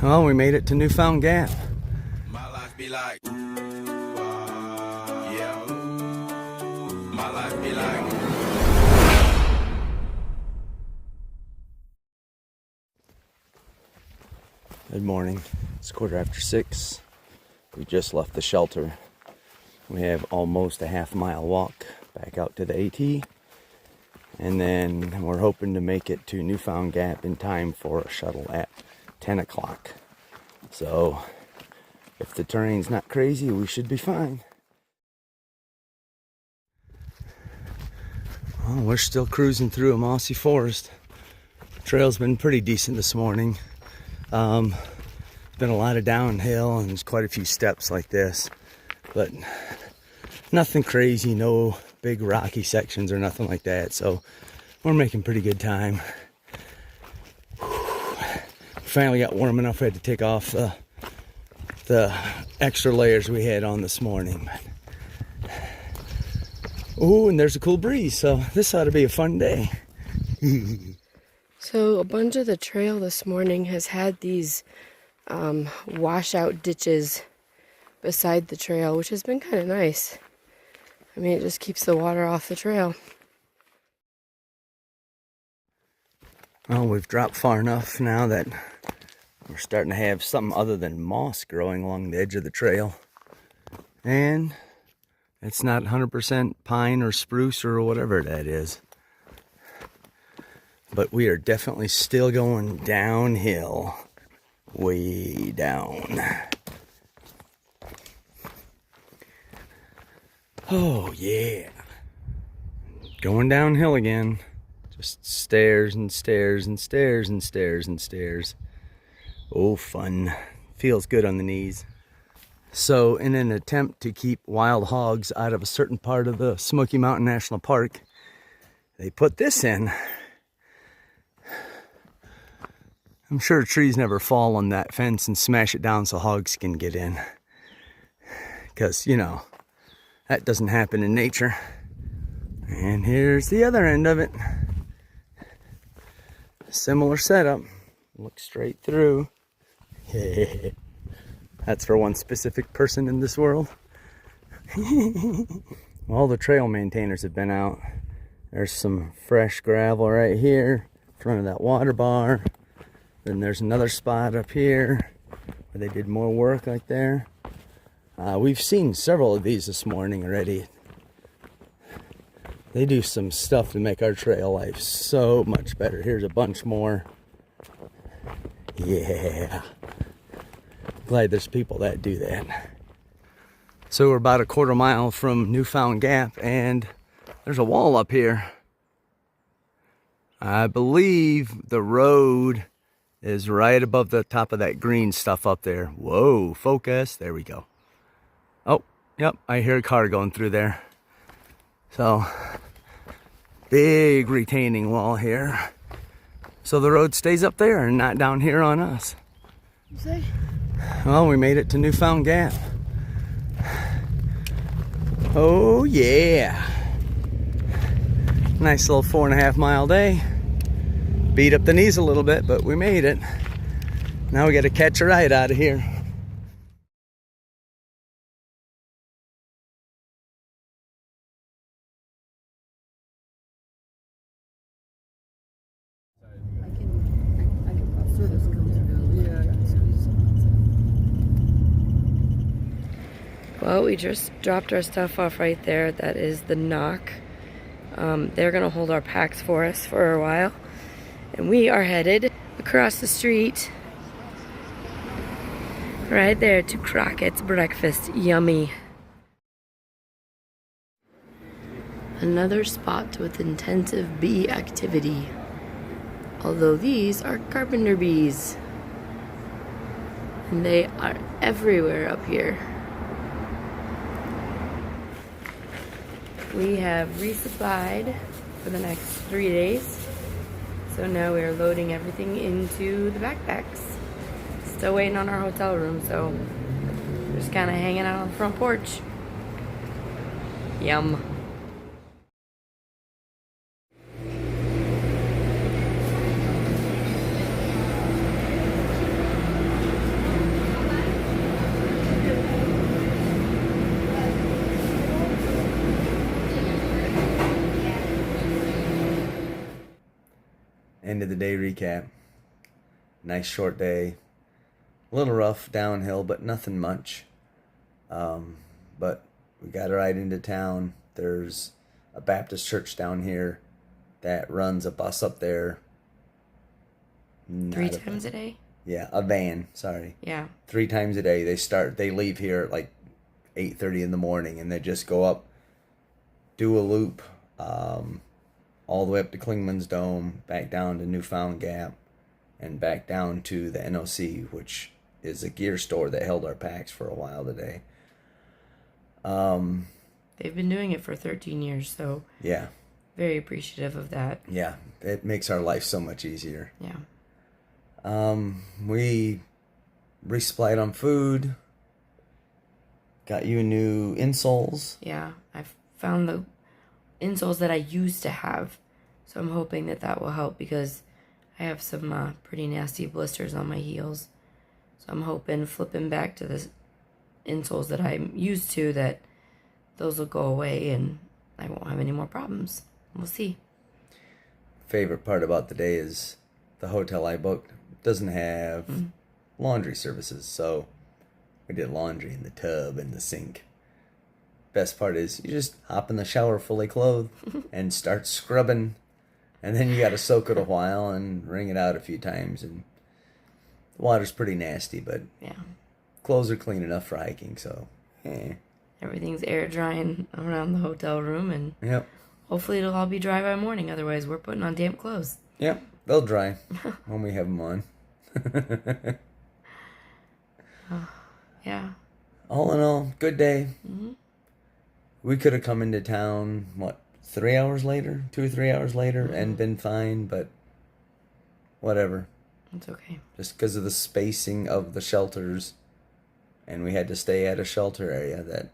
Well, we made it to Newfound Gap. My life be like, yeah. My life be like. Good morning. It's 6:15. We just left the shelter. We have almost a half-mile walk back out to the AT. And then we're hoping to make it to Newfound Gap in time for a shuttle at 10 o'clock. So if the terrain's not crazy, we should be fine. Well, we're still cruising through a mossy forest. Trail's been pretty decent this morning. Been a lot of downhill and there's quite a few steps like this, but nothing crazy, no big rocky sections or nothing like that. So we're making pretty good time. Finally got warm enough we had to take off the extra layers we had on this morning. Oh, and there's a cool breeze, so this ought to be a fun day. So a bunch of the trail this morning has had these washout ditches beside the trail, which has been kind of nice. I mean, it just keeps the water off the trail. Well, we've dropped far enough now that we're starting to have something other than moss growing along the edge of the trail. And it's not 100% pine or spruce or whatever that is. But we are definitely still going downhill. Way down. Oh, yeah. Going downhill again. Just stairs and stairs and stairs and stairs and stairs. Oh, fun. Feels good on the knees. So, in an attempt to keep wild hogs out of a certain part of the Smoky Mountain National Park, they put this in. I'm sure trees never fall on that fence and smash it down so hogs can get in. Because, you know, that doesn't happen in nature. And here's the other end of it. Similar setup. Look straight through. That's for one specific person in this world. All the trail maintainers have been out. There's some fresh gravel right here in front of that water bar. Then there's another spot up here where they did more work like there. We've seen several of these this morning already. They do some stuff to make our trail life so much better. Here's a bunch more. Yeah. Glad there's people that do that. So we're about a quarter mile from Newfound Gap and there's a wall up here. I believe the road is right above the top of that green stuff up there. Whoa, focus. There we go. Oh, yep, I hear a car going through there. So, big retaining wall here. So the road stays up there and not down here on us. You say? Well, we made it to Newfound Gap. Oh, yeah. Nice little 4.5 mile day. Beat up the knees a little bit, but we made it. Now we got to catch a ride out of here. Well, we just dropped our stuff off right there. That is the knock. They're gonna hold our packs for us for a while. And we are headed across the street right there to Crockett's Breakfast. Yummy. Another spot with intensive bee activity. Although these are carpenter bees. And they are everywhere up here. We have resupplied for the next 3 days. So now we are loading everything into the backpacks. Still waiting on our hotel room, so just kind of hanging out on the front porch. Yum. end of the day recap. Nice short day. A little rough downhill, but nothing much. But we got a ride into town. There's a Baptist church down here that runs a bus up there. 3 times a day? Yeah, a van, sorry. Yeah. 3 times a day. They leave here at like 8:30 in the morning, and they just go up, do a loop, all the way up to Klingman's Dome, back down to Newfound Gap, and back down to the NOC, which is a gear store that held our packs for a while today. They've been doing it for 13 years, so Yeah. very appreciative of that. Yeah, it makes our life so much easier. Yeah. We resupplied on food. Got you new insoles. Yeah, I've found the insoles that I used to have, so I'm hoping that will help because I have some pretty nasty blisters on my heels. So I'm hoping flipping back to the insoles that I'm used to, that those will go away and I won't have any more problems. We'll see. Favorite part about the day is the hotel I booked doesn't have laundry services, so we did laundry in the tub and the sink. Best part is you just hop in the shower fully clothed and start scrubbing, and then you got to soak it a while and wring it out a few times, and the water's pretty nasty, but Yeah. clothes are clean enough for hiking, so Everything's air drying around the hotel room, and Yep. hopefully it'll all be dry by morning. Otherwise, we're putting on damp clothes. Yep, they'll dry when we have them on. Yeah. All in all, good day. We could have come into town, 3 hours later? 2 or 3 hours later, and been fine, but whatever. It's okay. Just because of the spacing of the shelters, and we had to stay at a shelter area that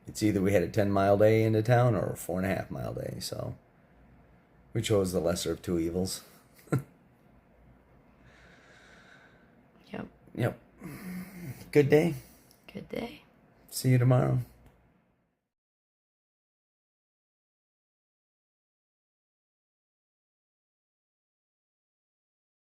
it's either we had a 10-mile day into town or a 4.5-mile day, so we chose the lesser of two evils. Yep. Yep. Good day. Good day. See you tomorrow.